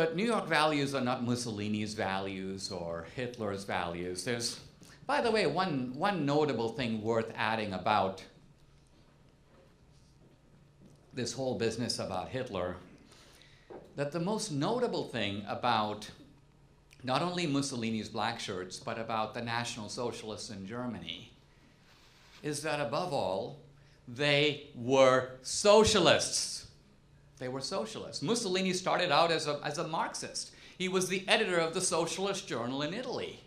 But New York values are not Mussolini's values or Hitler's values. There's, by the way, one notable thing worth adding about this whole business about Hitler, that the most notable thing about not only Mussolini's black shirts, but about the National Socialists in Germany, is that above all, they were socialists. They were socialists. Mussolini started out as a Marxist. He was the editor of the Socialist Journal in Italy.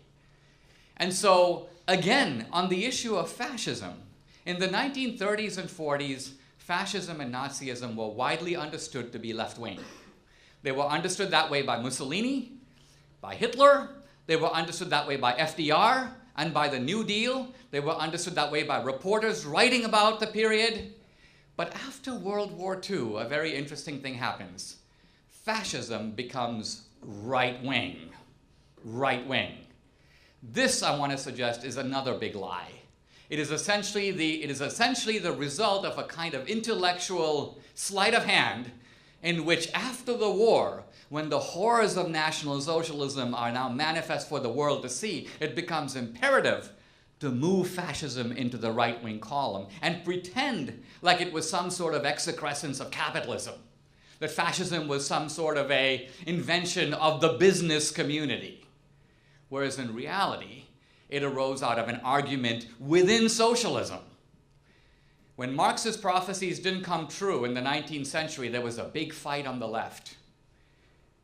And so, again, on the issue of fascism, in the 1930s and 40s, fascism and Nazism were widely understood to be left-wing. They were understood that way by Mussolini, by Hitler. They were understood that way by FDR and by the New Deal. They were understood that way by reporters writing about the period. But after World War II, a very interesting thing happens. Fascism becomes right-wing. Right-wing. This, I want to suggest, is another big lie. It is essentially the result of a kind of intellectual sleight of hand in which after the war, when the horrors of National Socialism are now manifest for the world to see, it becomes imperative to move fascism into the right-wing column and pretend like it was some sort of excrescence of capitalism, that fascism was some sort of an invention of the business community. Whereas in reality, it arose out of an argument within socialism. When Marx's prophecies didn't come true in the 19th century, there was a big fight on the left.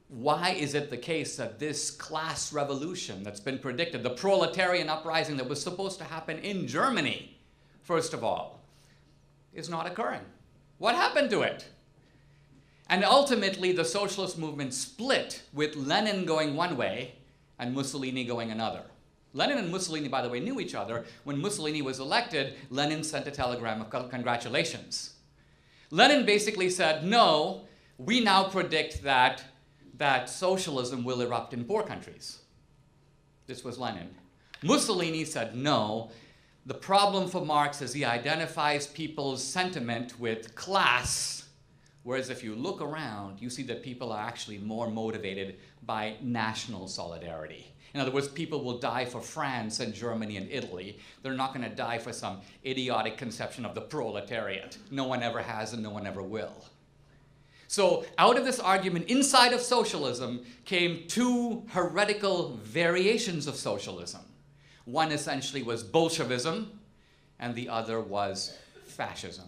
Why is it the case that this class revolution that's been predicted, the proletarian uprising that was supposed to happen in Germany, first of all, is not occurring? What happened to it? And ultimately, the socialist movement split with Lenin going one way and Mussolini going another. Lenin and Mussolini, by the way, knew each other. When Mussolini was elected, Lenin sent a telegram of congratulations. Lenin basically said, no, we now predict that socialism will erupt in poor countries. This was Lenin. Mussolini said, no, the problem for Marx is he identifies people's sentiment with class, whereas if you look around, you see that people are actually more motivated by national solidarity. In other words, people will die for France and Germany and Italy. They're not going to die for some idiotic conception of the proletariat. No one ever has and no one ever will. So out of this argument inside of socialism came two heretical variations of socialism. One essentially was Bolshevism and the other was fascism.